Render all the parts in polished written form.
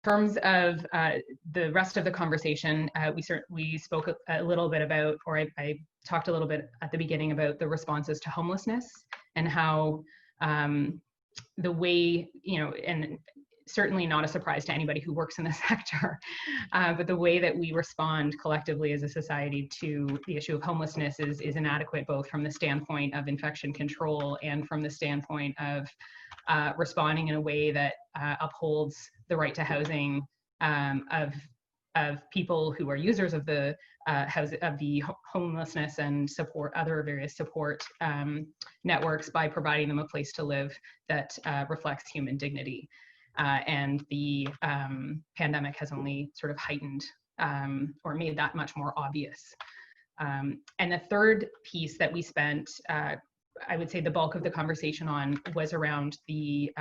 terms of the rest of the conversation, we spoke a little bit about, or I talked a little bit at the beginning about the responses to homelessness and how the way, and certainly not a surprise to anybody who works in the sector, but the way that we respond collectively as a society to the issue of homelessness is inadequate, both from the standpoint of infection control and from the standpoint of responding in a way that upholds the right to housing of people who are users of the homelessness and support, other various support networks, by providing them a place to live that reflects human dignity. And the pandemic has only sort of heightened or made that much more obvious. And the third piece that we spent, I would say the bulk of the conversation on, was around the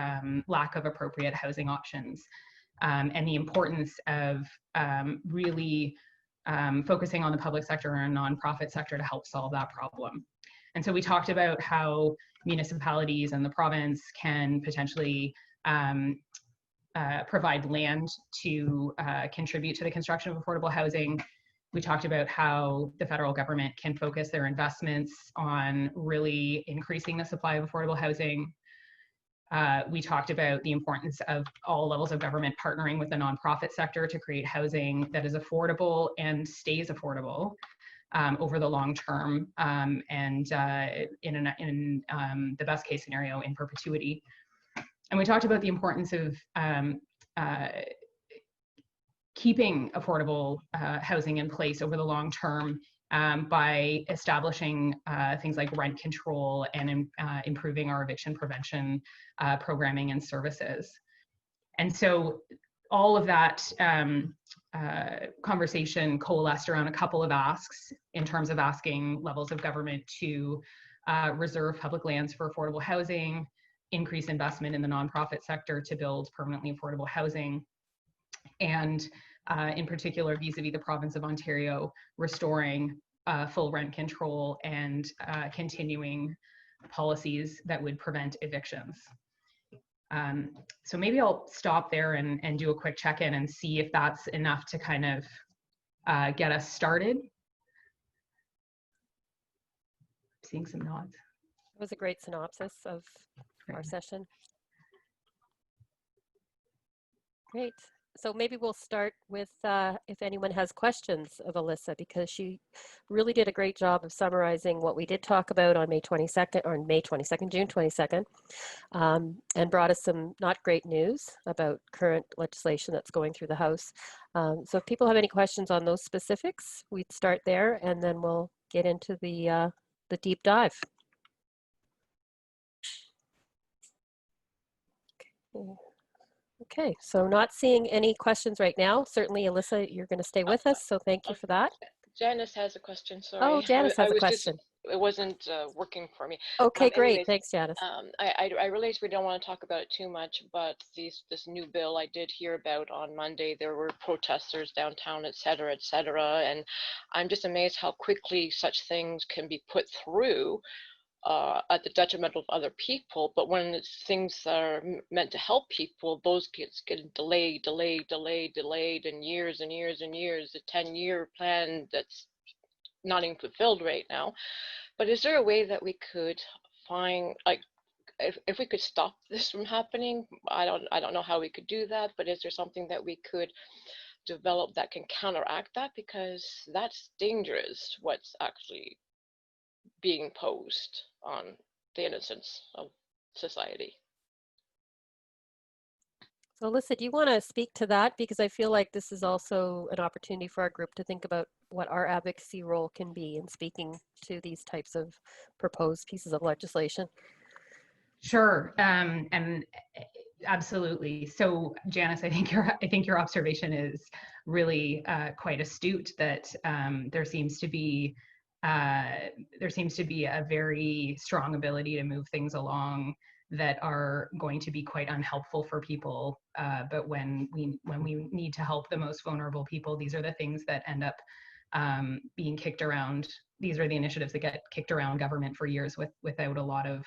lack of appropriate housing options and the importance of really focusing on the public sector and nonprofit sector to help solve that problem. And so we talked about how municipalities and the province can potentially provide land to contribute to the construction of affordable housing. We talked about how the federal government can focus their investments on really increasing the supply of affordable housing. We talked about the importance of all levels of government partnering with the nonprofit sector to create housing that is affordable and stays affordable over the long term, and in the best case scenario, in perpetuity. And we talked about the importance of keeping affordable housing in place over the long term by establishing things like rent control and improving our eviction prevention programming and services. And so all of that conversation coalesced around a couple of asks in terms of asking levels of government to reserve public lands for affordable housing, increase investment in the nonprofit sector to build permanently affordable housing, and in particular, vis-a-vis the province of Ontario, restoring full rent control and continuing policies that would prevent evictions. So maybe I'll stop there and do a quick check-in and see if that's enough to kind of get us started. Seeing some nods. It was a great synopsis of our session. Great. So maybe we'll start with if anyone has questions of Alyssa, because she really did a great job of summarizing what we did talk about on May 22nd, or June 22nd, and brought us some not great news about current legislation that's going through the House. So if people have any questions on those specifics, we'd start there, and then we'll get into the deep dive. Okay, so not seeing any questions right now. Certainly, Alyssa, you're going to stay with us, so thank you for that. Janice has a question, sorry. Oh, Janice has a question. It wasn't working for me. Okay, great. Anyways, thanks, Janice. I realize we don't want to talk about it too much, but this new bill I did hear about on Monday, there were protesters downtown, et cetera, and I'm just amazed how quickly such things can be put through at the detriment of other people. But when it's things that are meant to help people, those get delayed and years and years and years. A 10-year plan that's not even fulfilled right now. But is there a way that we could find, like, if we could stop this from happening? I don't know how we could do that, but is there something that we could develop that can counteract that? Because that's dangerous, what's actually being posed on the innocence of society. So Alyssa, do you want to speak to that? Because I feel like this is also an opportunity for our group to think about what our advocacy role can be in speaking to these types of proposed pieces of legislation. Sure, and absolutely. So Janice, I think your observation is really quite astute, that there seems to be a very strong ability to move things along that are going to be quite unhelpful for people. But when we need to help the most vulnerable people, these are the things that end up being kicked around these are the initiatives that get kicked around government for years without a lot of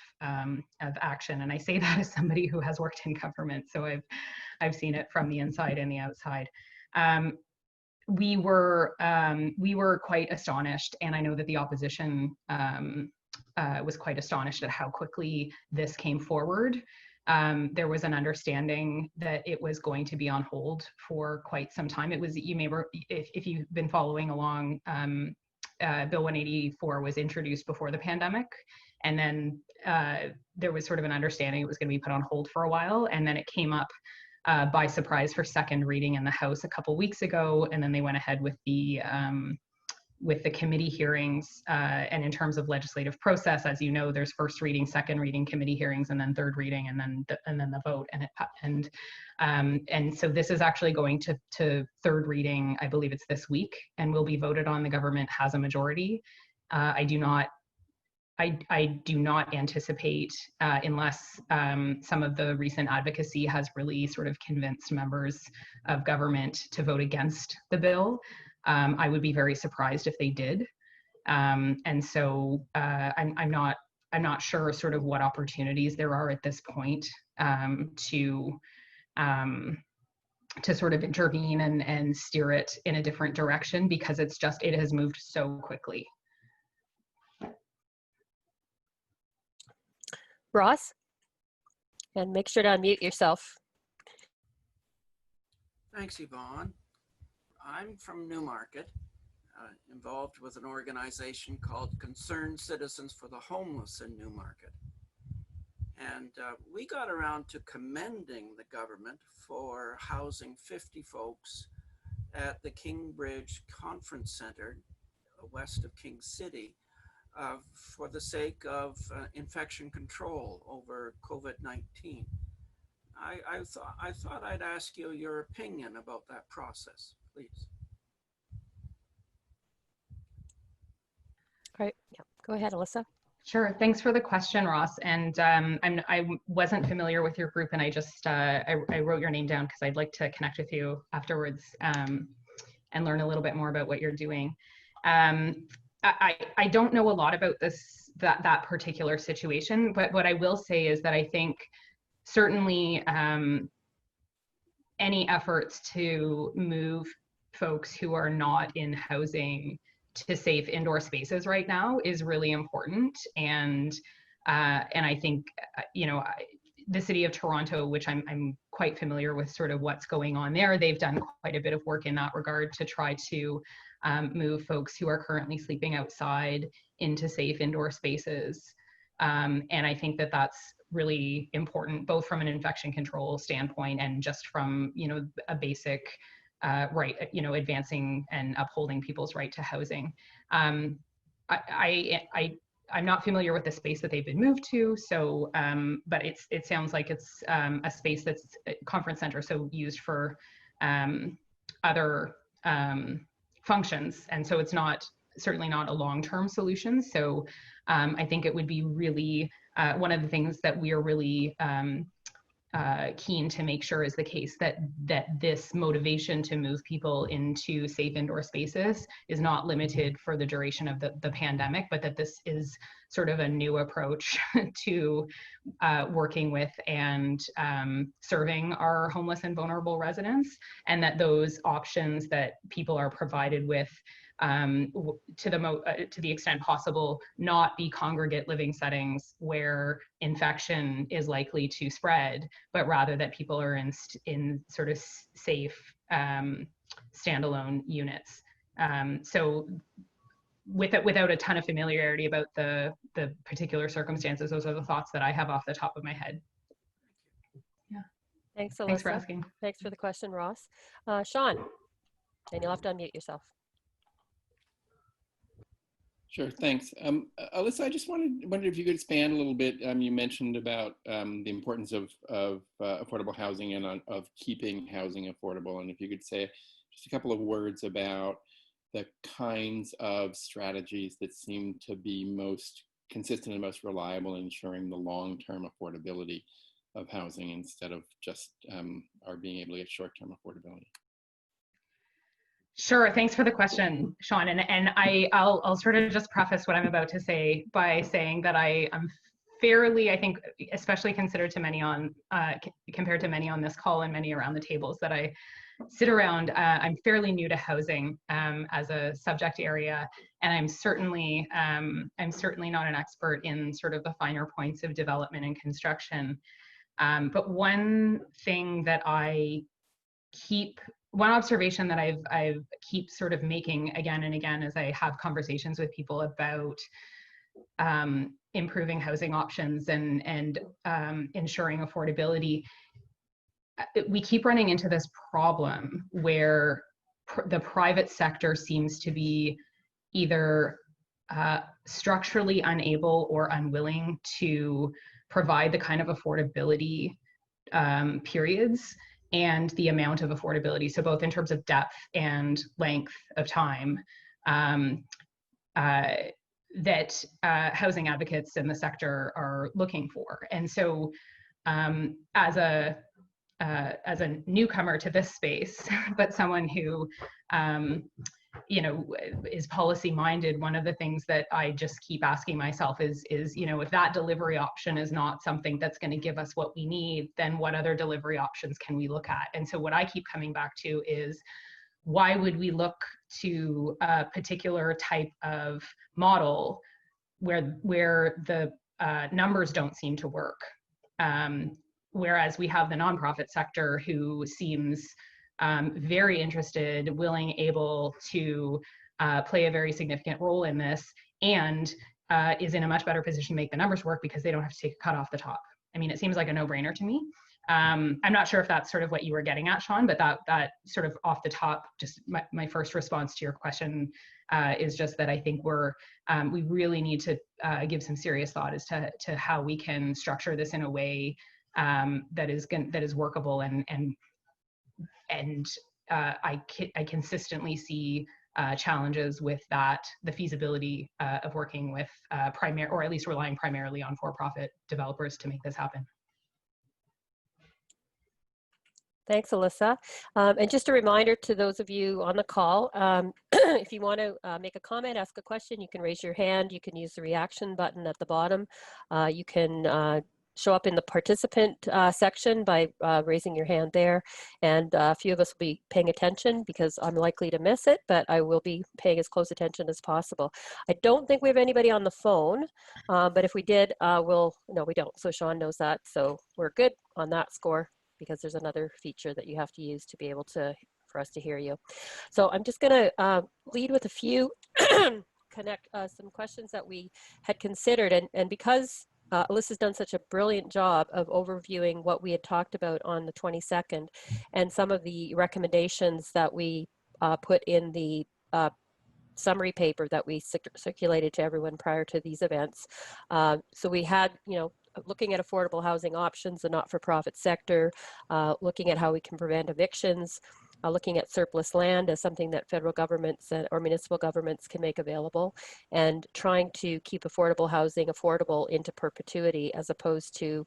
action. And I say that as somebody who has worked in government, so I've seen it from the inside and the outside. We were quite astonished, and I know that the opposition was quite astonished at how quickly this came forward. There was an understanding that it was going to be on hold for quite some time. It was, you may, if you've been following along, Bill 184 was introduced before the pandemic, and then there was sort of an understanding it was going to be put on hold for a while, and then it came up by surprise for second reading in the House a couple weeks ago, and then they went ahead with the committee hearings. And in terms of legislative process, as you know, there's first reading, second reading, committee hearings, and then third reading, and then the vote. And so this is actually going to third reading. I believe it's this week, and will be voted on. The government has a majority. I do not anticipate, unless some of the recent advocacy has really sort of convinced members of government to vote against the bill. I would be very surprised if they did. And so I'm not sure sort of what opportunities there are at this point to sort of intervene and steer it in a different direction, because it has moved so quickly. Ross, and make sure to unmute yourself. Thanks, Yvonne. I'm from Newmarket, involved with an organization called Concerned Citizens for the Homeless in Newmarket. And we got around to commending the government for housing 50 folks at the Kingbridge Conference Center, west of King City, for the sake of infection control over COVID-19. I thought I'd ask you your opinion about that process, please. Great. Yeah. Go ahead, Alyssa. Sure. Thanks for the question, Ross. And I wasn't familiar with your group, and I just I wrote your name down because I'd like to connect with you afterwards and learn a little bit more about what you're doing. I don't know a lot about that particular situation, but what I will say is that I think certainly any efforts to move folks who are not in housing to safe indoor spaces right now is really important. And I think, the city of Toronto, which I'm quite familiar with sort of what's going on there, they've done quite a bit of work in that regard to try to move folks who are currently sleeping outside into safe indoor spaces. And I think that that's really important, both from an infection control standpoint and just from, a basic right, advancing and upholding people's right to housing. I'm not familiar with the space that they've been moved to, so but it sounds like it's a space that's a conference center, so used for other functions, and so it's certainly not a long-term solution. So I think it would be really one of the things that we are really keen to make sure is the case, that this motivation to move people into safe indoor spaces is not limited for the duration of the pandemic, but that this is sort of a new approach to working with and serving our homeless and vulnerable residents, and that those options that people are provided with to the extent possible, not be congregate living settings where infection is likely to spread, but rather that people are in sort of safe standalone units. So without a ton of familiarity about the particular circumstances, those are the thoughts that I have off the top of my head. Yeah. Thanks, Alyssa. Thanks for asking. Thanks for the question, Ross. Sean, and you'll have to unmute yourself. Sure, thanks. Alyssa, I just wondered if you could expand a little bit. You mentioned about the importance of affordable housing and of keeping housing affordable, and if you could say just a couple of words about the kinds of strategies that seem to be most consistent and most reliable in ensuring the long-term affordability of housing instead of just our being able to get short-term affordability. Sure. Thanks for the question, Sean. And I'll sort of just preface what I'm about to say by saying that I'm fairly, I think, especially considered to many on, compared to many on this call and many around the tables that I sit around, I'm fairly new to housing as a subject area, and I'm certainly not an expert in sort of the finer points of development and construction. But one observation that I've keep sort of making again and again as I have conversations with people about improving housing options and ensuring affordability, we keep running into this problem where the private sector seems to be either structurally unable or unwilling to provide the kind of affordability periods and the amount of affordability, so both in terms of depth and length of time, that housing advocates in the sector are looking for. And so as a newcomer to this space, but someone who is policy minded, one of the things that I just keep asking myself is if that delivery option is not something that's going to give us what we need, then what other delivery options can we look at? And so what I keep coming back to is, why would we look to a particular type of model where the numbers don't seem to work? Whereas we have the nonprofit sector who seems very interested, willing, able to play a very significant role in this, and is in a much better position to make the numbers work because they don't have to take a cut off the top. I mean, it seems like a no-brainer to me. I'm not sure if that's sort of what you were getting at, Sean, but that sort of off the top, just my first response to your question is just that I think we really need to give some serious thought as to how we can structure this in a way that is workable, and I consistently see challenges with that, the feasibility of working with or at least relying primarily on for-profit developers to make this happen. Thanks, Alyssa. And just a reminder to those of you on the call, if you want to make a comment, ask a question, you can raise your hand. You can use the reaction button at the bottom. You can show up in the participant section by raising your hand there. And a few of us will be paying attention because I'm likely to miss it, but I will be paying as close attention as possible. I don't think we have anybody on the phone, but if we did, no, we don't. So Sean knows that. So we're good on that score, because there's another feature that you have to use to be able for us to hear you. So I'm just gonna lead with a few some questions that we had considered, and because Alyssa's done such a brilliant job of overviewing what we had talked about on the 22nd and some of the recommendations that we put in the summary paper that we circulated to everyone prior to these events. So we had, looking at affordable housing options, the not-for-profit sector, looking at how we can prevent evictions, looking at surplus land as something that federal governments or municipal governments can make available, and trying to keep affordable housing affordable into perpetuity, as opposed to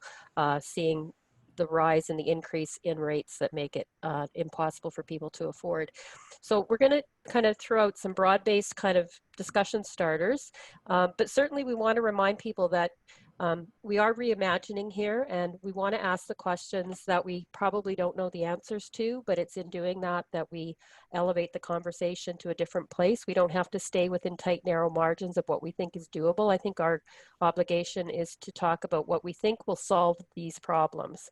seeing the rise and the increase in rates that make it impossible for people to afford. So we're going to kind of throw out some broad-based kind of discussion starters, but certainly we want to remind people that we are reimagining here, and we want to ask the questions that we probably don't know the answers to, but it's in doing that we elevate the conversation to a different place. We don't have to stay within tight, narrow margins of what we think is doable. I think our obligation is to talk about what we think will solve these problems,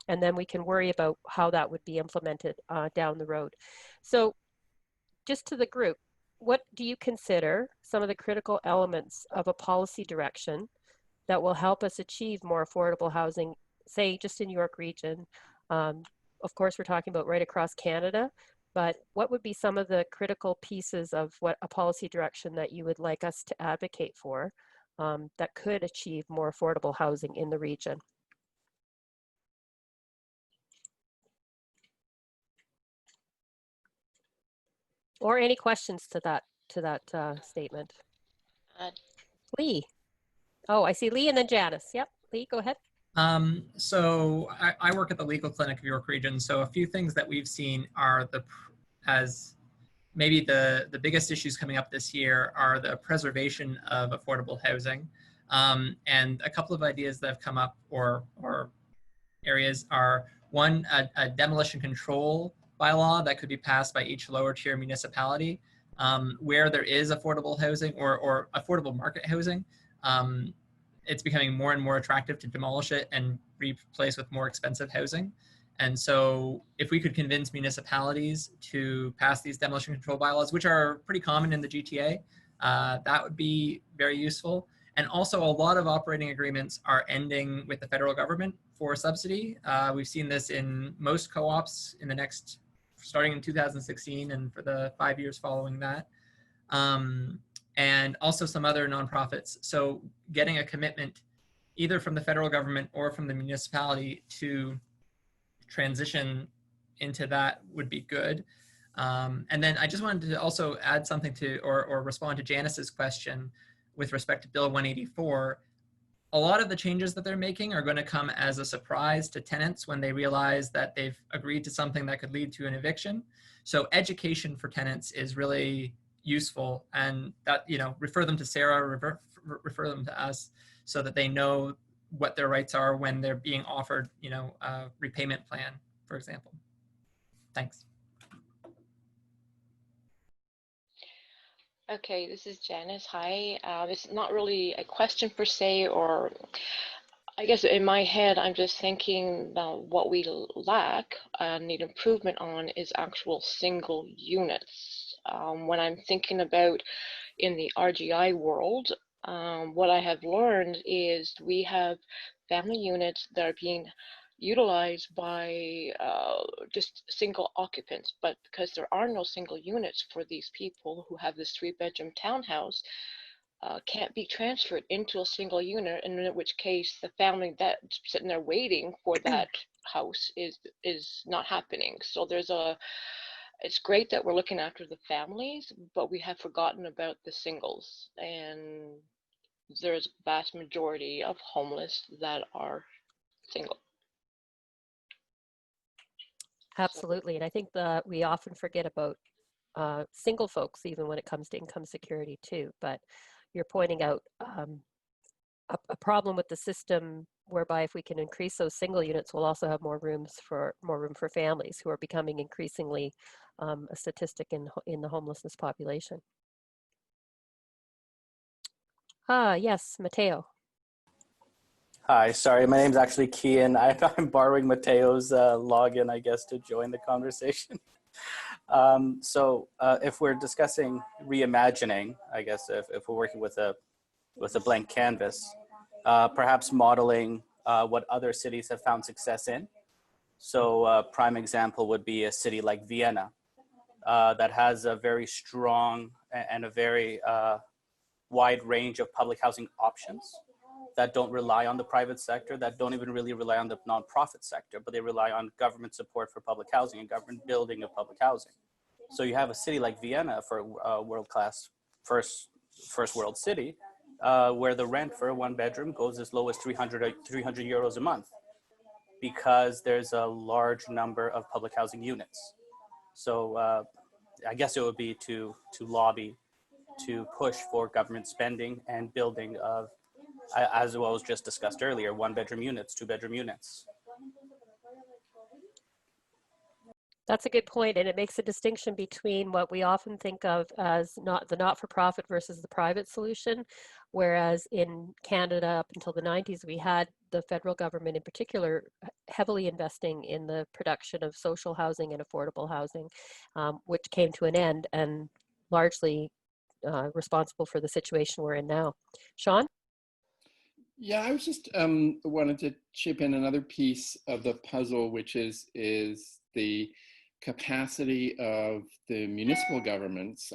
and then we can worry about how that would be implemented down the road. So just to the group, what do you consider some of the critical elements of a policy direction that will help us achieve more affordable housing, say just in York Region? Of course, we're talking about right across Canada, but what would be some of the critical pieces of what a policy direction that you would like us to advocate for that could achieve more affordable housing in the region? Or any questions to that statement? Lee. Oh, I see Lee and then Janice. Yep, Lee, go ahead. So I work at the legal clinic of York Region. So a few things that we've seen are as maybe the biggest issues coming up this year are the preservation of affordable housing. And a couple of ideas that have come up or areas are, one, a demolition control bylaw that could be passed by each lower tier municipality where there is affordable housing or affordable market housing. It's becoming more and more attractive to demolish it and replace with more expensive housing. And so if we could convince municipalities to pass these demolition control bylaws, which are pretty common in the GTA, that would be very useful. And also a lot of operating agreements are ending with the federal government for subsidy. We've seen this in most co-ops in the next, starting in 2016 and for the 5 years following that. And also some other nonprofits. So getting a commitment either from the federal government or from the municipality to transition into that would be good. And then I just wanted to also add something to, or respond to Janice's question with respect to Bill 184. A lot of the changes that they're making are going to come as a surprise to tenants when they realize that they've agreed to something that could lead to an eviction. So education for tenants is really useful, and that, you know, refer them to Sarah, refer them to us, so that they know what their rights are when they're being offered, you know, a repayment plan, for example. Thanks. Okay, this is Janice. Hi. It's not really a question per se, or I guess in my head, I'm just thinking that what we lack and need improvement on is actual single units. When I'm thinking about in the RGI world, what I have learned is we have family units that are being utilized by just single occupants, but because there are no single units for these people who have this 3-bedroom townhouse, can't be transferred into a single unit, and in which case the family that's sitting there waiting for that house is not happening. So it's great that we're looking after the families, but we have forgotten about the singles, and there's a vast majority of homeless that are single. Absolutely. And I think that we often forget about single folks, even when it comes to income security too. But you're pointing out a problem with the system whereby if we can increase those single units, we'll also have more room for families who are becoming increasingly a statistic in the homelessness population. Yes, Matteo. Hi, sorry, my name's actually Kian. I'm borrowing Matteo's login, I guess, to join the conversation. So if we're discussing reimagining, I guess if we're working with a blank canvas, perhaps modeling what other cities have found success in. So a prime example would be a city like Vienna that has a very strong and a very wide range of public housing options that don't rely on the private sector, that don't even really rely on the nonprofit sector, but they rely on government support for public housing and government building of public housing. So you have a city like Vienna for a world-class first world city, where the rent for a 1-bedroom goes as low as 300 euros a month, because there's a large number of public housing units. So I guess it would be to lobby to push for government spending and building of, as was just discussed earlier, 1-bedroom units, 2-bedroom units. That's a good point, and it makes a distinction between what we often think of as the not-for-profit versus the private solution, whereas in Canada up until the 90s, we had the federal government in particular heavily investing in the production of social housing and affordable housing, which came to an end and largely responsible for the situation we're in now. Sean? Yeah, I was just wanted to chip in another piece of the puzzle, which is the capacity of the municipal governments,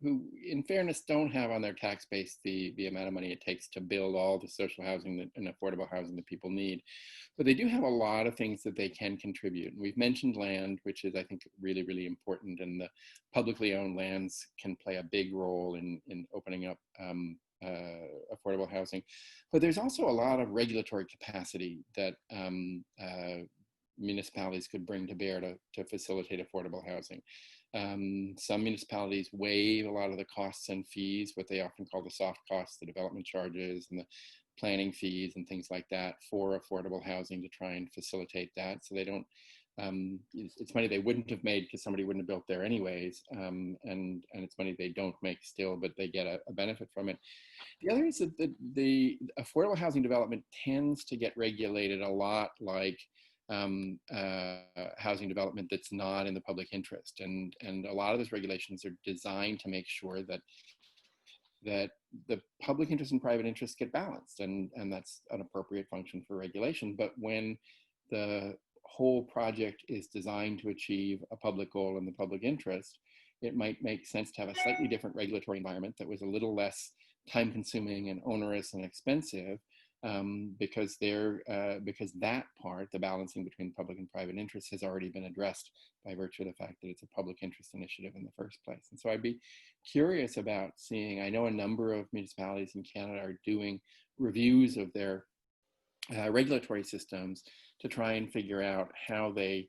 who in fairness don't have on their tax base the amount of money it takes to build all the social housing and affordable housing that people need. But they do have a lot of things that they can contribute. And we've mentioned land, which is, I think, really, really important, and the publicly owned lands can play a big role in opening up affordable housing. But there's also a lot of regulatory capacity that municipalities could bring to bear to facilitate affordable housing. Some municipalities waive a lot of the costs and fees, what they often call the soft costs, the development charges and the planning fees and things like that for affordable housing to try and facilitate that. So they don't, it's money they wouldn't have made because somebody wouldn't have built there anyways. And it's money they don't make still, but they get a benefit from it. The other is that the affordable housing development tends to get regulated a lot like housing development that's not in the public interest. And a lot of those regulations are designed to make sure that the public interest and private interest get balanced, and that's an appropriate function for regulation. But when the whole project is designed to achieve a public goal in the public interest, it might make sense to have a slightly different regulatory environment that was a little less time consuming and onerous and expensive, because that part, the balancing between public and private interests, has already been addressed by virtue of the fact that it's a public interest initiative in the first place. And so I'd be curious about seeing, I know a number of municipalities in Canada are doing reviews of their regulatory systems to try and figure out how they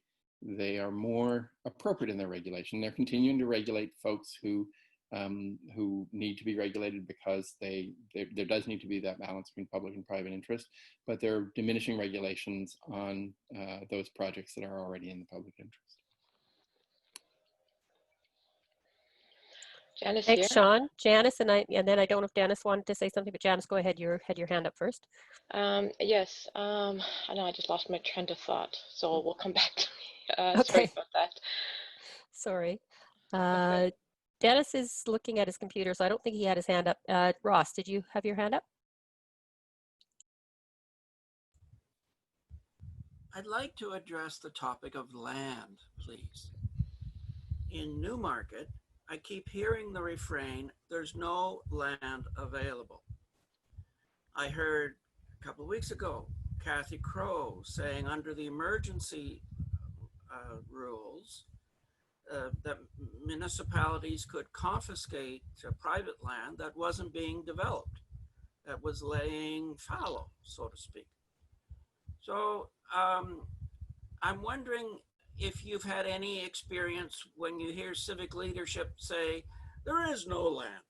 are more appropriate in their regulation. They're continuing to regulate folks who need to be regulated because there does need to be that balance between public and private interest, but they're diminishing regulations on those projects that are already in the public interest. Janice Thanks, here. Sean. Janice, and then I don't know if Janice wanted to say something, but Janice, go ahead. You had your hand up first. Yes, I know I just lost my trend of thought, so we'll come back to me. Okay. Sorry about that. Sorry. Dennis is looking at his computer, so I don't think he had his hand up. Ross, did you have your hand up? I'd like to address the topic of land, please. In Newmarket, I keep hearing the refrain, there's no land available. I heard a couple of weeks ago, Kathy Crow saying under the emergency rules, that municipalities could confiscate private land that wasn't being developed, that was laying fallow, so to speak. So I'm wondering if you've had any experience when you hear civic leadership say, there is no land,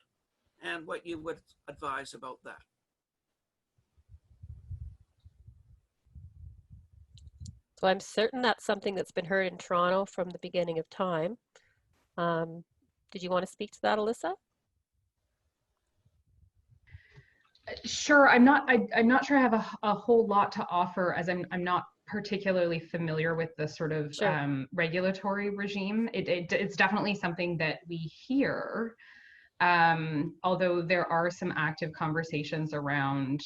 and what you would advise about that. So I'm certain that's something that's been heard in Toronto from the beginning of time. Did you want to speak to that, Alyssa? Sure. I'm not sure I have a whole lot to offer, as I'm not particularly familiar with the sort of Sure. regulatory regime. It's definitely something that we hear, although there are some active conversations around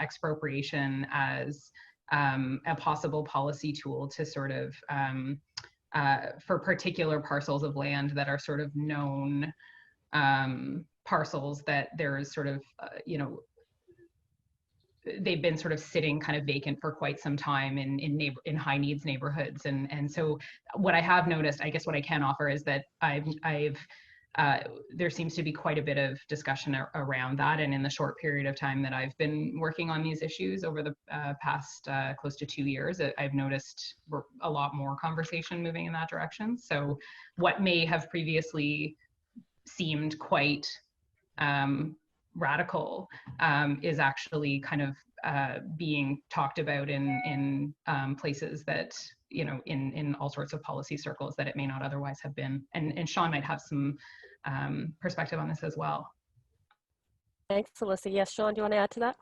expropriation as a possible policy tool to sort of for particular parcels of land that are sort of known parcels that there is sort of they've been sort of sitting kind of vacant for quite some time in high needs neighborhoods, and so what I have noticed, I guess what I can offer, is that there seems to be quite a bit of discussion around that, and in the short period of time that I've been working on these issues over the past close to 2 years, I've noticed a lot more conversation moving in that direction. So what may have previously seemed quite radical is actually kind of being talked about in places that, in all sorts of policy circles that it may not otherwise have been. And Sean might have some perspective on this as well. Thanks, Alyssa. Yes, Sean, do you want to add to that?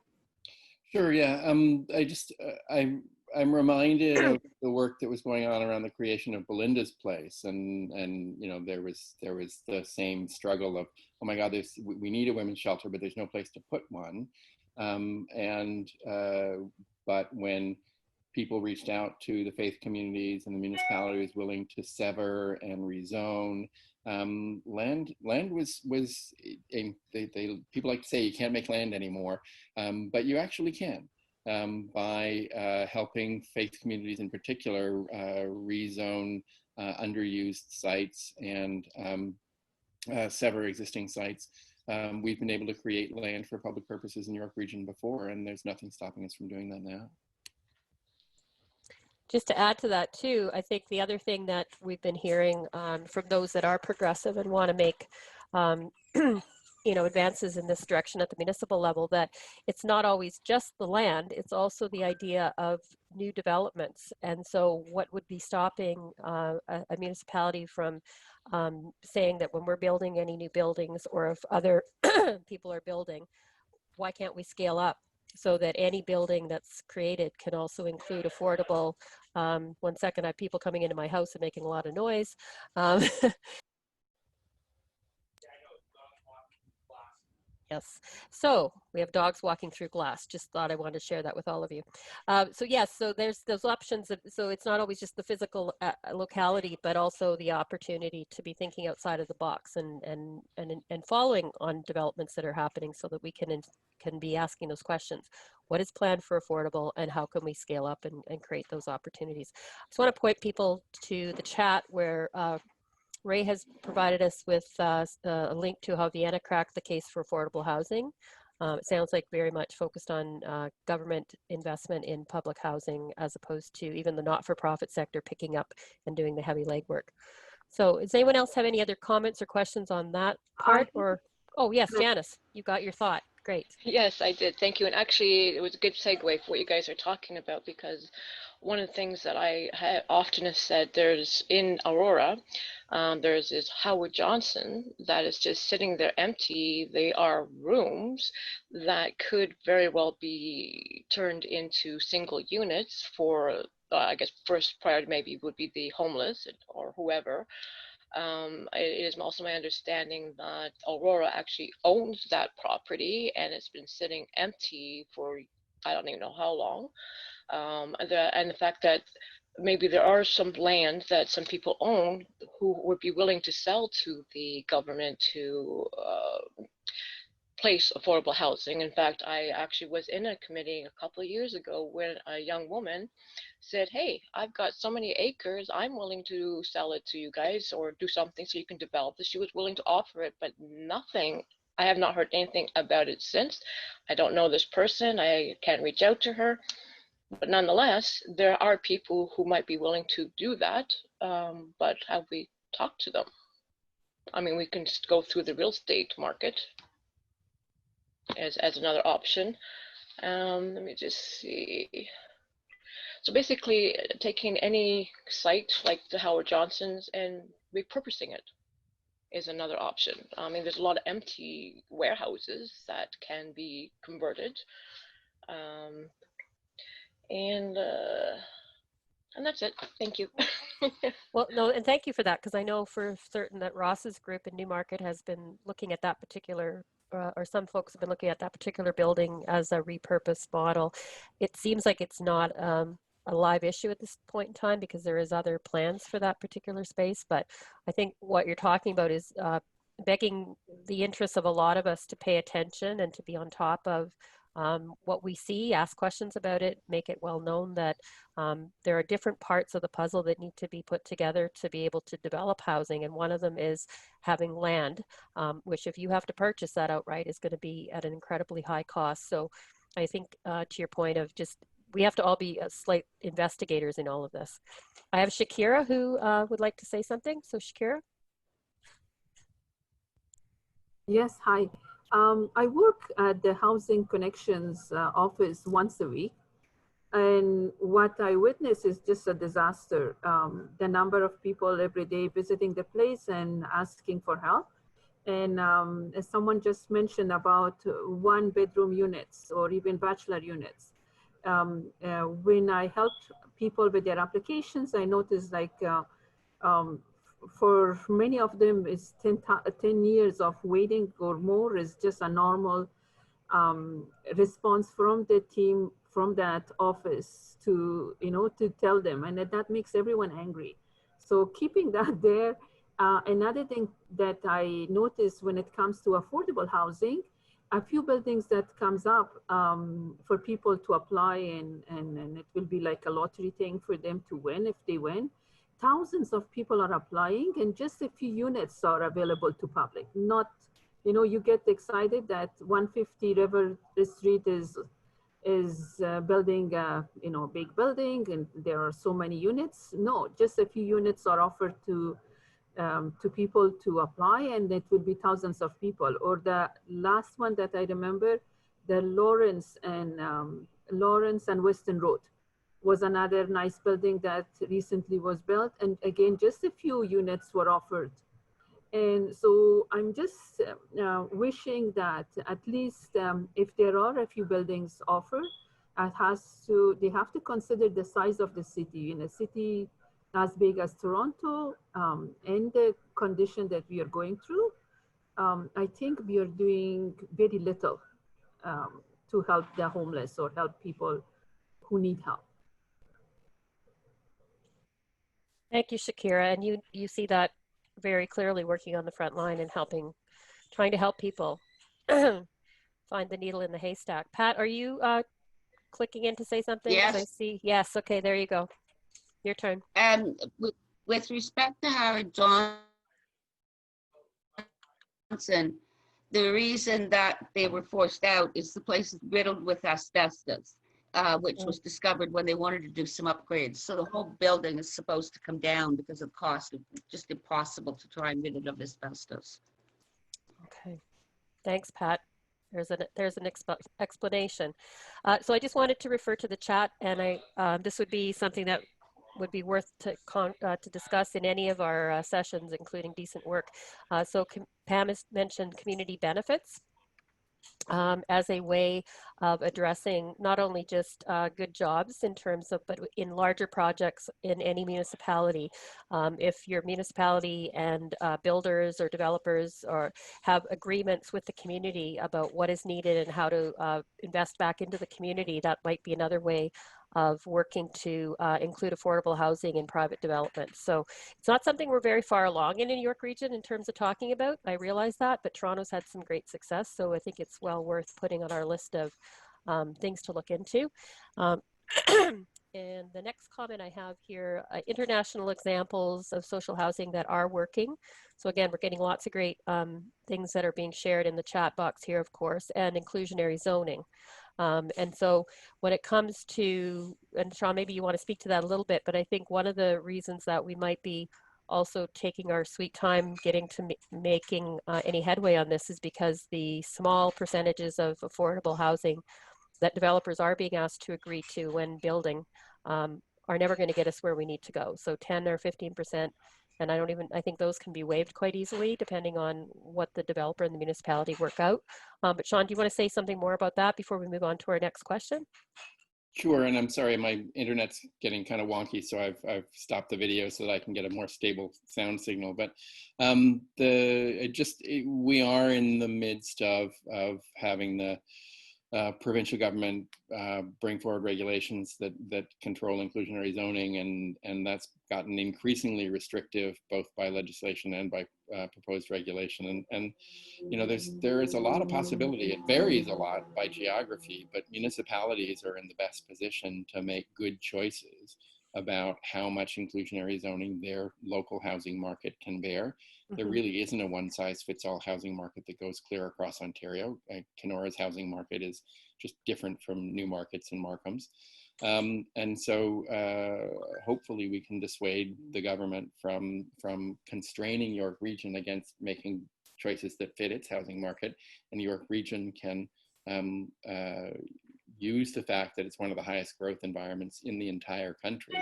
Sure, yeah. I'm reminded of the work that was going on around the creation of Belinda's Place, and there was the same struggle of, oh my God, we need a women's shelter, but there's no place to put one. But when people reached out to the faith communities and the municipality was willing to sever and rezone, land was people like to say you can't make land anymore, but you actually can. By helping faith communities in particular rezone underused sites and sever existing sites. We've been able to create land for public purposes in York Region before, and there's nothing stopping us from doing that now. Just to add to that too, I think the other thing that we've been hearing from those that are progressive and want to make advances in this direction at the municipal level, that it's not always just the land, it's also the idea of new developments. And so what would be stopping a municipality from saying that when we're building any new buildings, or if other people are building, why can't we scale up so that any building that's created can also include affordable, 1 second, I have people coming into my house and making a lot of noise. Yes, so we have dogs walking through glass. Just thought I wanted to share that with all of you. So yes, so there's those options. So it's not always just the physical locality, but also the opportunity to be thinking outside of the box and following on developments that are happening, so that we can be asking those questions. What is planned for affordable, and how can we scale up and create those opportunities? I just want to point people to the chat where Ray has provided us with a link to how Vienna cracked the case for affordable housing. It sounds like very much focused on government investment in public housing, as opposed to even the not-for-profit sector picking up and doing the heavy legwork. So does anyone else have any other comments or questions on that part? Or, oh yes, Janice, you got your thought. Great. Yes, I did. Thank you. And actually, it was a good segue for what you guys are talking about, because one of the things that I often have said, there's in Aurora, there's this Howard Johnson that is just sitting there empty. They are rooms that could very well be turned into single units for, I guess, first priority maybe would be the homeless or whoever. It is also my understanding that Aurora actually owns that property, and it's been sitting empty for I don't even know how long. And the fact that maybe there are some land that some people own who would be willing to sell to the government to place affordable housing. In fact, I actually was in a committee a couple of years ago when a young woman said, hey, I've got so many acres, I'm willing to sell it to you guys or do something so you can develop this. She was willing to offer it, but nothing. I have not heard anything about it since. I don't know this person. I can't reach out to her. But nonetheless, there are people who might be willing to do that, but have we talked to them? I mean, we can just go through the real estate market as another option. Let me just see. So basically, taking any site like the Howard Johnson's and repurposing it is another option. I mean, there's a lot of empty warehouses that can be converted. And that's it. Thank you. Well, no, and thank you for that, because I know for certain that Ross's group in Newmarket has been looking at that particular, or some folks have been looking at that particular building as a repurposed bottle. It seems like it's not a live issue at this point in time, because there is other plans for that particular space. But I think what you're talking about is begging the interest of a lot of us to pay attention and to be on top of what we see, ask questions about it, make it well known that there are different parts of the puzzle that need to be put together to be able to develop housing. And one of them is having land, which if you have to purchase that outright is going to be at an incredibly high cost. So I think to your point of just, we have to all be slight investigators in all of this. I have Shakira who would like to say something. So Shakira. Yes, hi. I work at the Housing Connections office once a week, and what I witness is just a disaster. The number of people every day visiting the place and asking for help. And as someone just mentioned about 1-bedroom units or even bachelor units. When I helped people with their applications, I noticed like for many of them is 10 years of waiting or more is just a normal response from the team, from that office to, to tell them, and that makes everyone angry. So keeping that there. Another thing that I noticed when it comes to affordable housing, a few buildings that comes up for people to apply and it will be like a lottery thing for them to win if they win. Thousands of people are applying and just a few units are available to public. Not, you get excited that 150 River Street is is building a big building and there are so many units. No, just a few units are offered to people to apply, and it will be thousands of people. Or the last one that I remember, the Lawrence and Western Road was another nice building that recently was built, and again, just a few units were offered. And so I'm just wishing that at least if there are a few buildings offered, they have to consider the size of the city. In a city as big as Toronto, and the condition that we are going through, I think we are doing very little to help the homeless or help people who need help. Thank you, Shakira. And you see that very clearly, working on the front line and trying to help people find the needle in the haystack. Pat, are you clicking in to say something? Yes. I see. Yes. Okay, there you go. Your turn. With respect to Howard Johnson, the reason that they were forced out is the place is riddled with asbestos, which was discovered when they wanted to do some upgrades. So the whole building is supposed to come down because of cost. It's just impossible to try and rid it of asbestos. Okay. Thanks, Pat. There's an explanation. So I just wanted to refer to the chat, and this would be something that would be worth to discuss in any of our sessions, including decent work. So Pam has mentioned community benefits as a way of addressing not only just good jobs in terms of, but in larger projects in any municipality. If your municipality and builders or developers have agreements with the community about what is needed and how to invest back into the community, that might be another way of working to include affordable housing in private development. So it's not something we're very far along in the New York region in terms of talking about. I realize that, but Toronto's had some great success. So I think it's well worth putting on our list of things to look into. And the next comment I have here, international examples of social housing that are working. So again, we're getting lots of great things that are being shared in the chat box here, of course, and inclusionary zoning. And so when it comes to, and Sean, maybe you want to speak to that a little bit, but I think one of the reasons that we might be also taking our sweet time getting to making any headway on this is because the small percentages of affordable housing that developers are being asked to agree to when building are never going to get us where we need to go. So 10 or 15%, and I think those can be waived quite easily depending on what the developer and the municipality work out. But Sean, do you want to say something more about that before we move on to our next question? Sure, and I'm sorry, my internet's getting kind of wonky, so I've stopped the video so that I can get a more stable sound signal. But we are in the midst of having the provincial government bring forward regulations that control inclusionary zoning, and that's gotten increasingly restrictive both by legislation and by proposed regulation. And you know, there is a lot of possibility. It varies a lot by geography, but municipalities are in the best position to make good choices about how much inclusionary zoning their local housing market can bear. There really isn't a one-size-fits-all housing market that goes clear across Ontario. Keноra's housing market is just different from Newmarket's and Markham's. And so hopefully we can dissuade the government from constraining York Region against making choices that fit its housing market. And York Region can use the fact that it's one of the highest growth environments in the entire country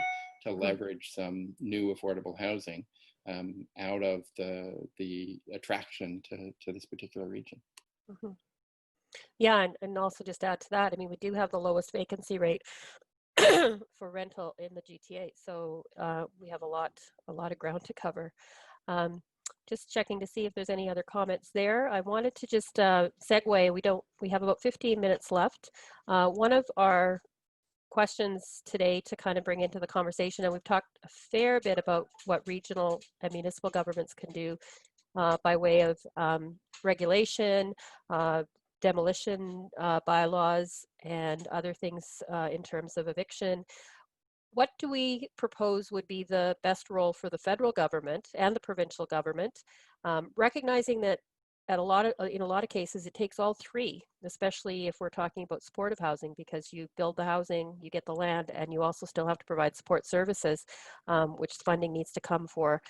to leverage some new affordable housing out of the attraction to this particular region. Yeah, and also just add to that, I mean, we do have the lowest vacancy rate for rental in the GTA, so we have a lot of ground to cover. Just checking to see if there's any other comments there. I wanted to just segue. We have about 15 minutes left. One of our questions today to kind of bring into the conversation, and we've talked a fair bit about what regional and municipal governments can do by way of regulation, demolition bylaws, and other things in terms of eviction. What do we propose would be the best role for the federal government and the provincial government, recognizing that in a lot of cases, it takes all three, especially if we're talking about supportive housing, because you build the housing, you get the land, and you also still have to provide support services, which funding needs to come for,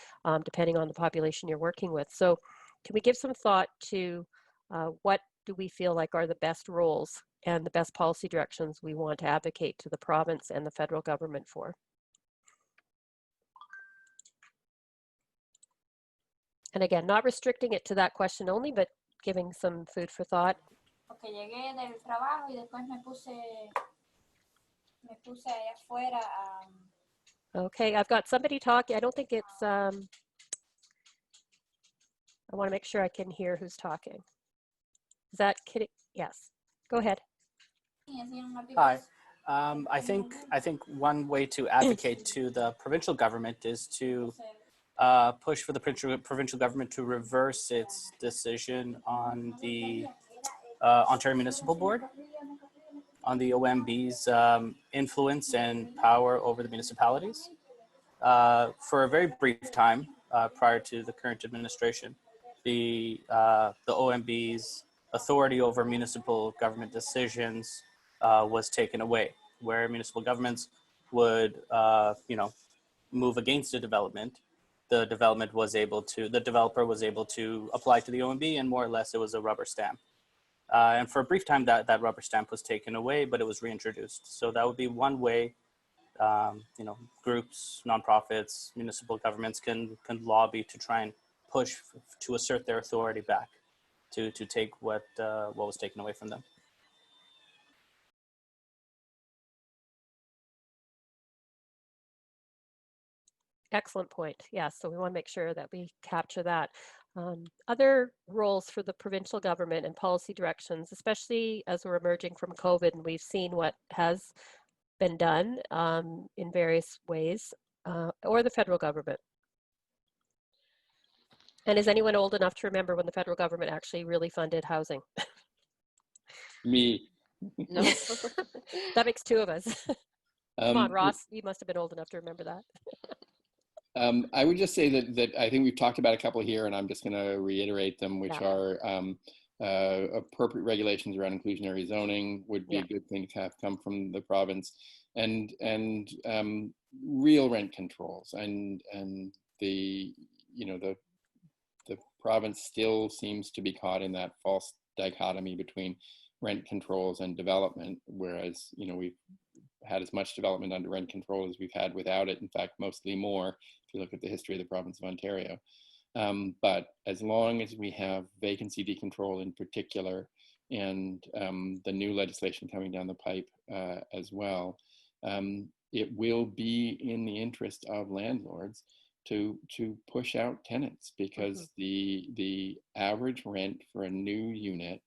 depending on the population you're working with. So can we give some thought to what do we feel like are the best roles and the best policy directions we want to advocate to the province and the federal government for? And again, not restricting it to that question only, but giving some food for thought. Porque llegué del trabajo y después me puse allá afuera. Okay, I've got somebody talking. I don't think it's, I want to make sure I can hear who's talking. Is that Kitty? Yes, go ahead. Hi. I think one way to advocate to the provincial government is to push for the provincial government to reverse its decision on the Ontario Municipal Board, on the OMB's influence and power over the municipalities. For a very brief time prior to the current administration, the OMB's authority over municipal government decisions was taken away, where municipal governments would, move against a development. The developer was able to apply to the OMB, and more or less it was a rubber stamp. And for a brief time, that rubber stamp was taken away, but it was reintroduced. So that would be one way, groups, nonprofits, municipal governments can lobby to try and push to assert their authority back, to take what was taken away from them. Excellent point. Yeah, so we want to make sure that we capture that. Other roles for the provincial government and policy directions, especially as we're emerging from COVID and we've seen what has been done in various ways, or the federal government. And is anyone old enough to remember when the federal government actually really funded housing? Me. No. That makes two of us. Come on, Ross, you must have been old enough to remember that. I would just say that I think we've talked about a couple here, and I'm just going to reiterate them, which are appropriate regulations around inclusionary zoning would be a good thing to have come from the province, and real rent controls, and the province still seems to be caught in that false dichotomy between rent controls and development, whereas we've had as much development under rent control as we've had without it. In fact, mostly more, if you look at the history of the province of Ontario. But as long as we have vacancy decontrol in particular, and the new legislation coming down the pipe as well, it will be in the interest of landlords to push out tenants, because the average rent for a new unit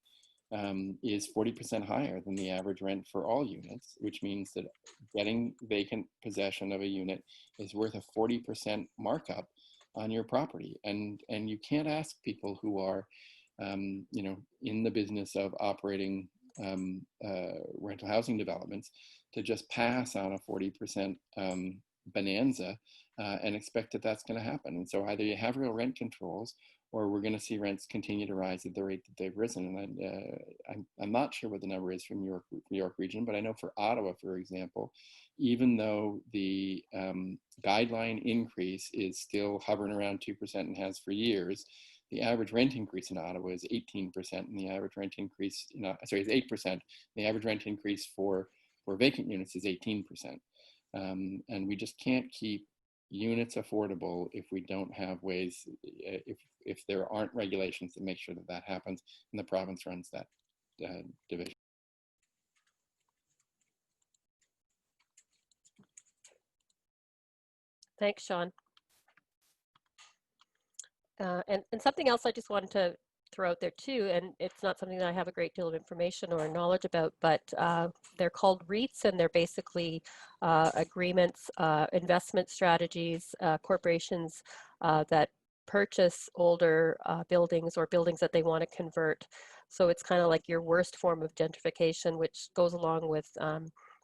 is 40% higher than the average rent for all units, which means that getting vacant possession of a unit is worth a 40% markup on your property. And you can't ask people who are, in the business of operating rental housing developments to just pass on a 40% bonanza and expect that that's going to happen. And so either you have real rent controls, or we're going to see rents continue to rise at the rate that they've risen. And I'm not sure what the number is from New York region, but I know for Ottawa, for example, even though the guideline increase is still hovering around 2% and has for years, the average rent increase in Ottawa is 18%, and the average rent increase, is 8%. The average rent increase for vacant units is 18%. And we just can't keep units affordable if we don't have ways, if there aren't regulations that make sure that that happens, and the province runs that division. Thanks, Sean. And something else I just wanted to throw out there too, and it's not something that I have a great deal of information or knowledge about, but they're called REITs, and they're basically agreements, investment strategies, corporations that purchase older buildings or buildings that they want to convert. So it's kind of like your worst form of gentrification, which goes along with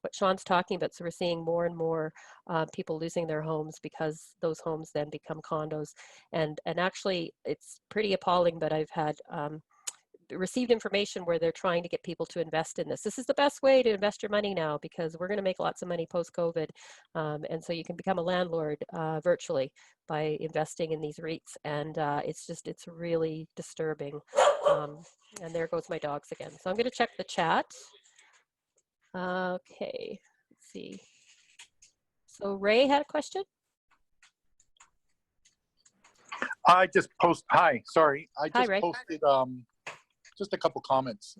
what Sean's talking about. So we're seeing more and more people losing their homes because those homes then become condos. And actually, it's pretty appalling, but I've had received information where they're trying to get people to invest in this. This is the best way to invest your money now, because we're going to make lots of money post-COVID. And so you can become a landlord virtually by investing in these REITs. And it's really disturbing. And there goes my dogs again. So I'm going to check the chat. Okay, let's see. So Ray had a question? I just posted, hi, sorry. I Hi, just Ray. posted just a couple comments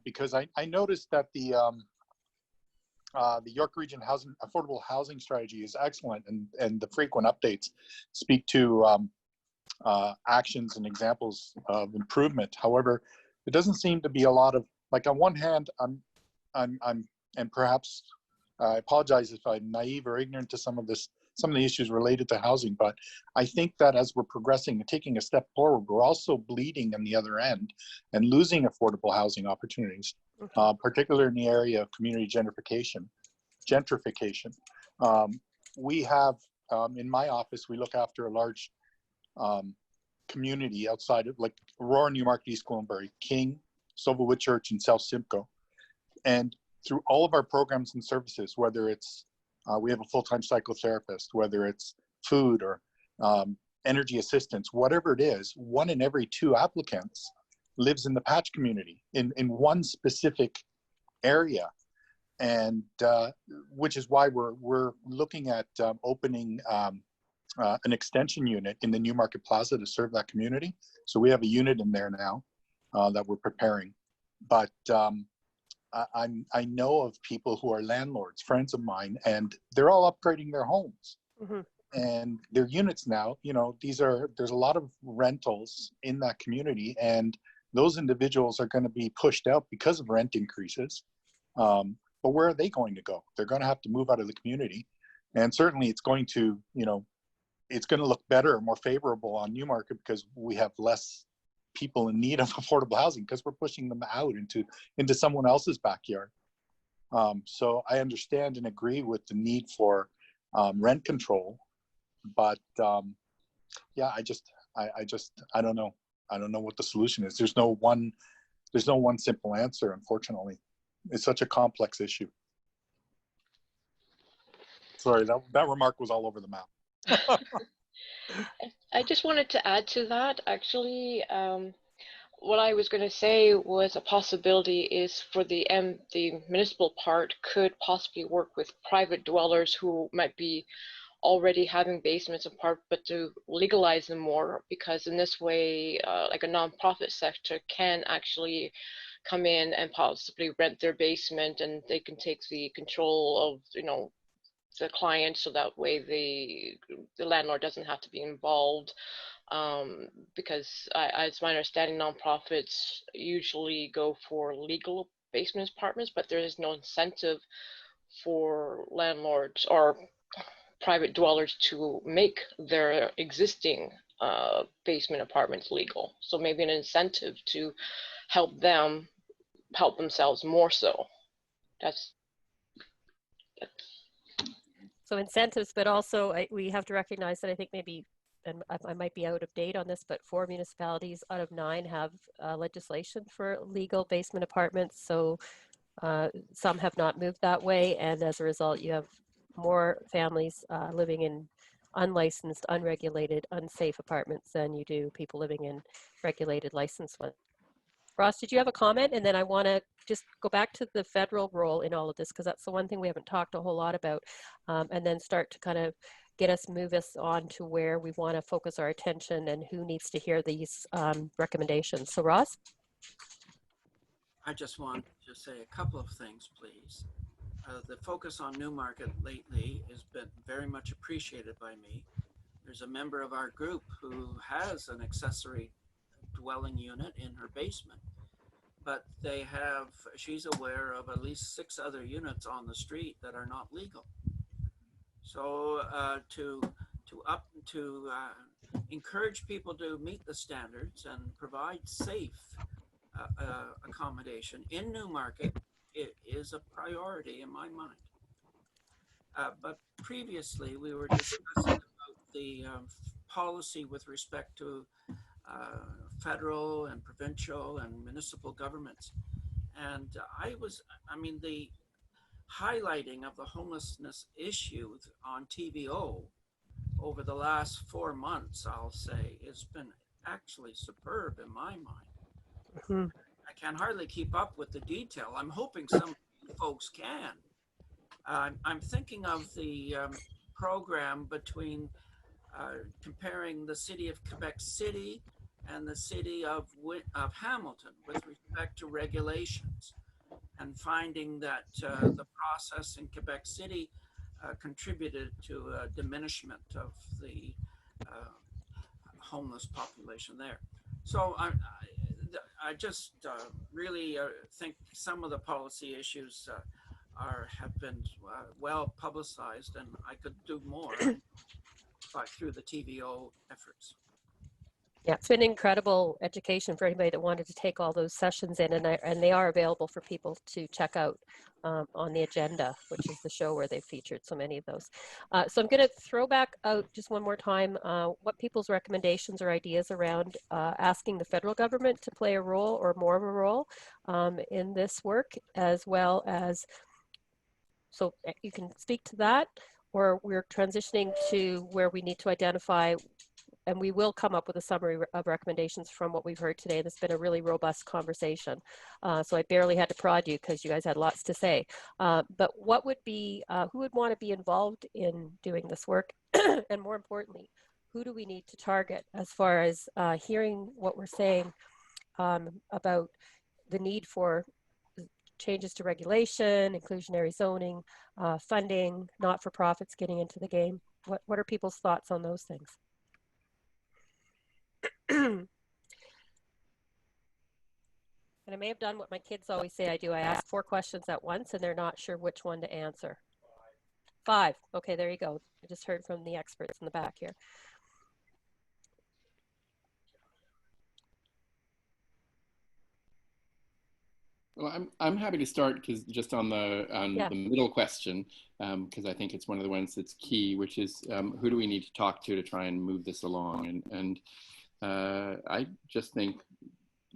because I noticed that the York Region affordable housing strategy is excellent, and the frequent updates speak to actions and examples of improvement. However, there doesn't seem to be a lot of, like, on one hand, and perhaps I apologize if I'm naive or ignorant to some of the issues related to housing, but I think that as we're progressing and taking a step forward, we're also bleeding on the other end and losing affordable housing opportunities, particularly in the area of community gentrification. We have, in my office, we look after a large community outside of, like, Aurora, Newmarket, East Gwillimbury, King, Silverwood Church, and South Simcoe. And through all of our programs and services, whether it's we have a full-time psychotherapist, whether it's food or energy assistance, whatever it is, 1 in every 2 applicants lives in the patch community in one specific area. And which is why we're looking at opening an extension unit in the Newmarket Plaza to serve that community. So we have a unit in there now that we're preparing. But I know of people who are landlords, friends of mine, and they're all upgrading their homes. And their units now, you know, there's a lot of rentals in that community, and those individuals are going to be pushed out because of rent increases. But where are they going to go? They're going to have to move out of the community. And certainly it's going to, you know, it's going to look better, more favorable on Newmarket because we have less people in need of affordable housing because we're pushing them out into someone else's backyard. So I understand and agree with the need for rent control, but yeah, I don't know. I don't know what the solution is. There's no one simple answer, unfortunately. It's such a complex issue. Sorry, that remark was all over the map. I just wanted to add to that, actually. What I was going to say was a possibility is for the municipal part could possibly work with private dwellers who might be already having basements apart, but to legalize them more, because in this way, like a nonprofit sector can actually come in and possibly rent their basement, and they can take the control of, you know, the client, so that way the landlord doesn't have to be involved, because it's my understanding nonprofits usually go for legal basement apartments, but there is no incentive for landlords or private dwellers to make their existing basement apartments legal. So maybe an incentive to help them help themselves more so. That's So incentives, but also we have to recognize that I think maybe, and I might be out of date on this, but 4 municipalities out of 9 have legislation for legal basement apartments. So some have not moved that way. And as a result, you have more families living in unlicensed, unregulated, unsafe apartments than you do people living in regulated, licensed ones. Ross, did you have a comment? And then I want to just go back to the federal role in all of this, because that's the one thing we haven't talked a whole lot about, and then start to kind of move us on to where we want to focus our attention and who needs to hear these recommendations. So Ross? I just want to say a couple of things, please. The focus on Newmarket lately has been very much appreciated by me. There's a member of our group who has an accessory dwelling unit in her basement, but she's aware of at least 6 other units on the street that are not legal. So to encourage people to meet the standards and provide safe accommodation in Newmarket, is a priority in my mind. But previously, we were discussing about the policy with respect to federal and provincial and municipal governments. And the highlighting of the homelessness issue on TVO over the last 4 months, I'll say, has been actually superb in my mind. Mm-hmm. I can hardly keep up with the detail. I'm hoping some folks can. I'm thinking of the program between comparing the city of Quebec City and the city of Hamilton with respect to regulations, and finding that the process in Quebec City contributed to a diminishment of the homeless population there. So I just really think some of the policy issues have been well publicized, and I could do more through the TVO efforts. Yeah, it's been incredible education for anybody that wanted to take all those sessions in, and they are available for people to check out on the agenda, which is the show where they've featured so many of those. So I'm going to throw back out just one more time what people's recommendations or ideas around asking the federal government to play a role or more of a role in this work, as well as, so you can speak to that, or we're transitioning to where we need to identify, and we will come up with a summary of recommendations from what we've heard today. This has been a really robust conversation. So I barely had to prod you because you guys had lots to say. But what would be, who would want to be involved in doing this work? And more importantly, who do we need to target as far as hearing what we're saying about the need for changes to regulation, inclusionary zoning, funding, not-for-profits getting into the game? What are people's thoughts on those things? And I may have done what my kids always say I do. I ask 4 questions at once and they're not sure which one to answer. 5. Okay, there you go. I just heard from the experts in the back here. Well, I'm happy to start because just on the middle question, because I think it's one of the ones that's key, which is who do we need to talk to try and move this along? And I just think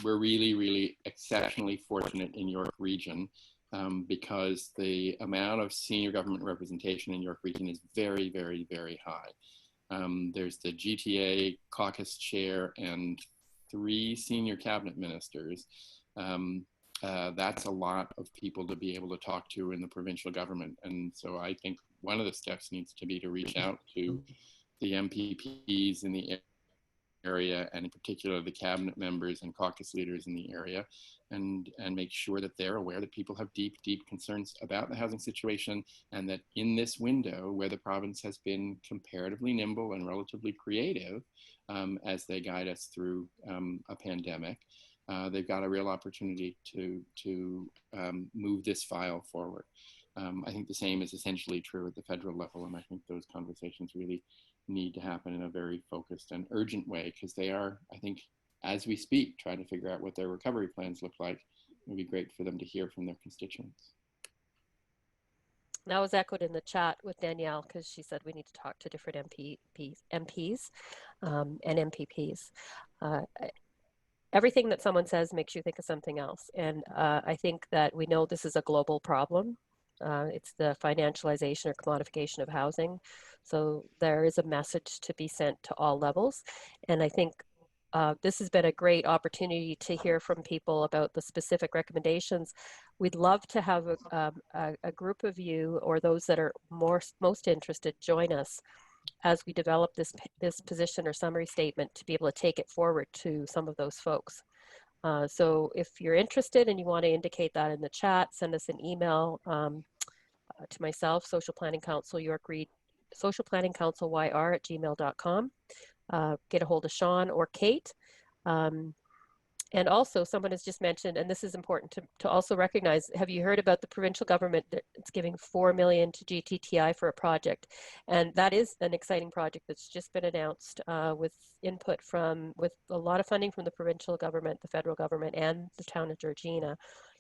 we're really, really exceptionally fortunate in York Region because the amount of senior government representation in York Region is very, very, very high. There's the GTA caucus chair and 3 senior cabinet ministers. That's a lot of people to be able to talk to in the provincial government. And so I think one of the steps needs to be to reach out to the MPPs in the area, and in particular the cabinet members and caucus leaders in the area, and make sure that they're aware that people have deep, deep concerns about the housing situation, and that in this window where the province has been comparatively nimble and relatively creative as they guide us through a pandemic, they've got a real opportunity to move this file forward. I think the same is essentially true at the federal level, and I think those conversations really need to happen in a very focused and urgent way, because they are, I think, as we speak, trying to figure out what their recovery plans look like. It would be great for them to hear from their constituents. That was echoed in the chat with Danielle, because she said we need to talk to different MPs and MPPs. Everything that someone says makes you think of something else. And I think that we know this is a global problem. It's the financialization or commodification of housing. So there is a message to be sent to all levels. And I think this has been a great opportunity to hear from people about the specific recommendations. We'd love to have a group of you, or those that are most interested, join us as we develop this position or summary statement to be able to take it forward to some of those folks. So if you're interested and you want to indicate that in the chat, send us an email to myself, Social Planning Council, York Reed, Social Planning Council YR @gmail.com. Get a hold of Sean or Kate. And also, someone has just mentioned, and this is important to also recognize, have you heard about the provincial government that's giving $4 million to GTTI for a project? And that is an exciting project that's just been announced with input with a lot of funding from the provincial government, the federal government, and the town of Georgina.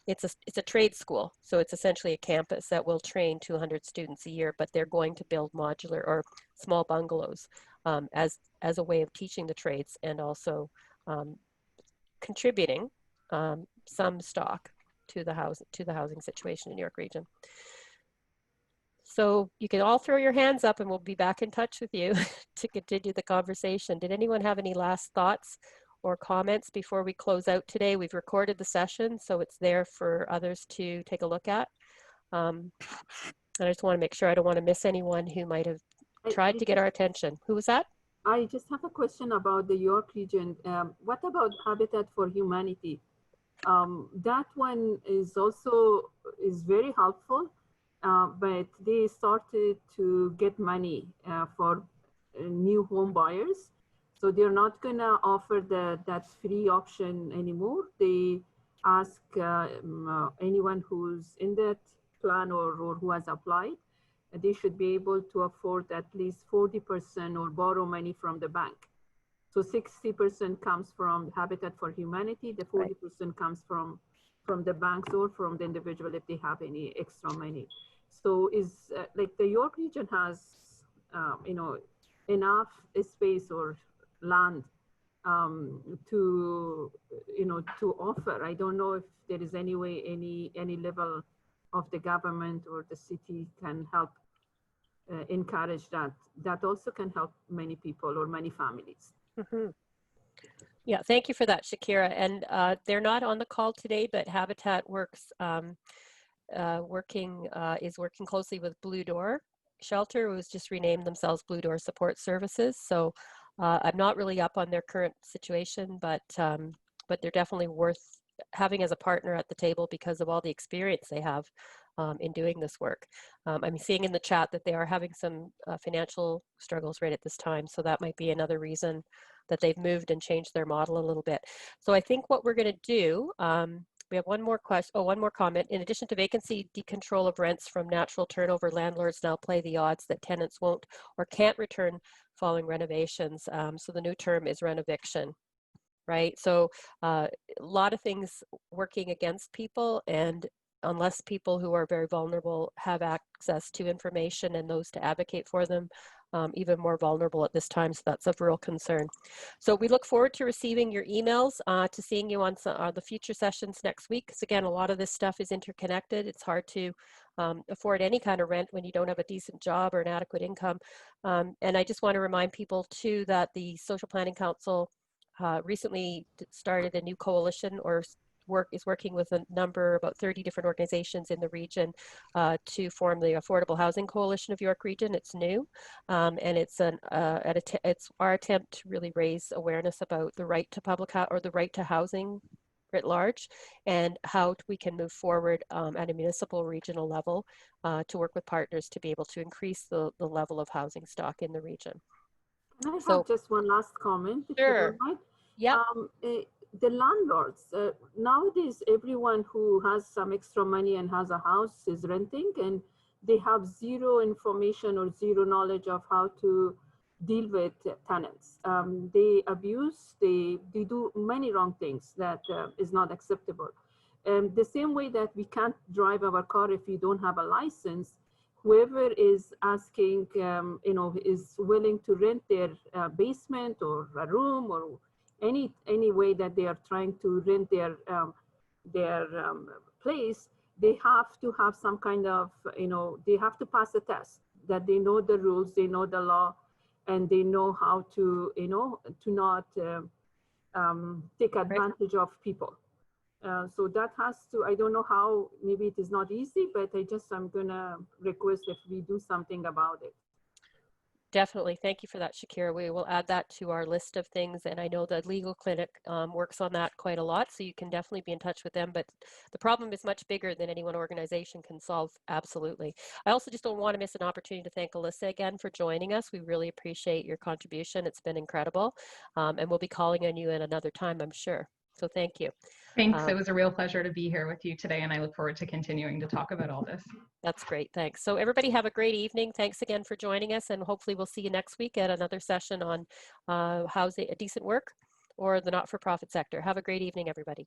it's a trade school. So it's essentially a campus that will train 200 students a year, but they're going to build modular or small bungalows as a way of teaching the trades and also contributing some stock to the housing situation in New York Region. So you can all throw your hands up and we'll be back in touch with you to continue the conversation. Did anyone have any last thoughts or comments before we close out today? We've recorded the session, so it's there for others to take a look at. And I just want to make sure I don't want to miss anyone who might have tried to get our attention. Who was that? I just have a question about the York region. What about Habitat for Humanity? That one is also very helpful, but they started to get money for new home buyers. So they're not gonna offer that free option anymore. They ask anyone who's in that plan or who has applied, they should be able to afford at least 40% or borrow money from the bank. So 60% comes from Habitat for Humanity, the 40% comes from the banks or from the individual if they have any extra money. So is like the York region has, you know, enough space or land to, you know, to offer. I don't know if there is any way, any level of the government or the city can help encourage that. That also can help many people or many families. Mm-hmm. Yeah, thank you for that, Shakira. And they're not on the call today, but Habitat works is working closely with Blue Door Shelter, who's just renamed themselves Blue Door Support Services. So I'm not really up on their current situation, but they're definitely worth having as a partner at the table because of all the experience they have in doing this work. I'm seeing in the chat that they are having some financial struggles right at this time, so that might be another reason that they've moved and changed their model a little bit. So I think what we're going to do, we have one more question. Oh, one more comment. In addition to vacancy, decontrol of rents from natural turnover, landlords now play the odds that tenants won't or can't return following renovations. So the new term is renoviction, right? So a lot of things working against people, and unless people who are very vulnerable have access to information and those to advocate for them, even more vulnerable at this time. So that's of real concern. So we look forward to receiving your emails, to seeing you on the future sessions next week. Because again, a lot of this stuff is interconnected. It's hard to afford any kind of rent when you don't have a decent job or an adequate income. And I just want to remind people too that the Social Planning Council recently started a new coalition or is working with a number, about 30 different organizations in the region to form the Affordable Housing Coalition of York Region. It's new, and it's it's our attempt to really raise awareness about the right to the right to housing writ large, and how we can move forward at a municipal regional level to work with partners to be able to increase the level of housing stock in the region. Can I have just one last comment? Sure. Yeah. The landlords, nowadays, everyone who has some extra money and has a house is renting, and they have zero information or zero knowledge of how to deal with tenants. They abuse, they do many wrong things that is not acceptable. The same way that we can't drive our car if we don't have a license, whoever is asking, you know, is willing to rent their basement or a room or any way that they are trying to rent their place, they have to have some kind of, you know, they have to pass a test that they know the rules, they know the law, and they know how to, you know, to not take advantage of people. So that has to, I don't know how, maybe it is not easy, but I'm gonna request if we do something about it. Definitely. Thank you for that, Shakira. We will add that to our list of things. And I know the legal clinic works on that quite a lot, so you can definitely be in touch with them. But the problem is much bigger than any one organization can solve. Absolutely. I also just don't want to miss an opportunity to thank Alyssa again for joining us. We really appreciate your contribution. It's been incredible. And we'll be calling on you at another time, I'm sure. So thank you. Thanks. It was a real pleasure to be here with you today, and I look forward to continuing to talk about all this. That's great. Thanks. So everybody have a great evening. Thanks again for joining us, and hopefully we'll see you next week at another session on housing, decent work, or the not-for-profit sector. Have a great evening, everybody.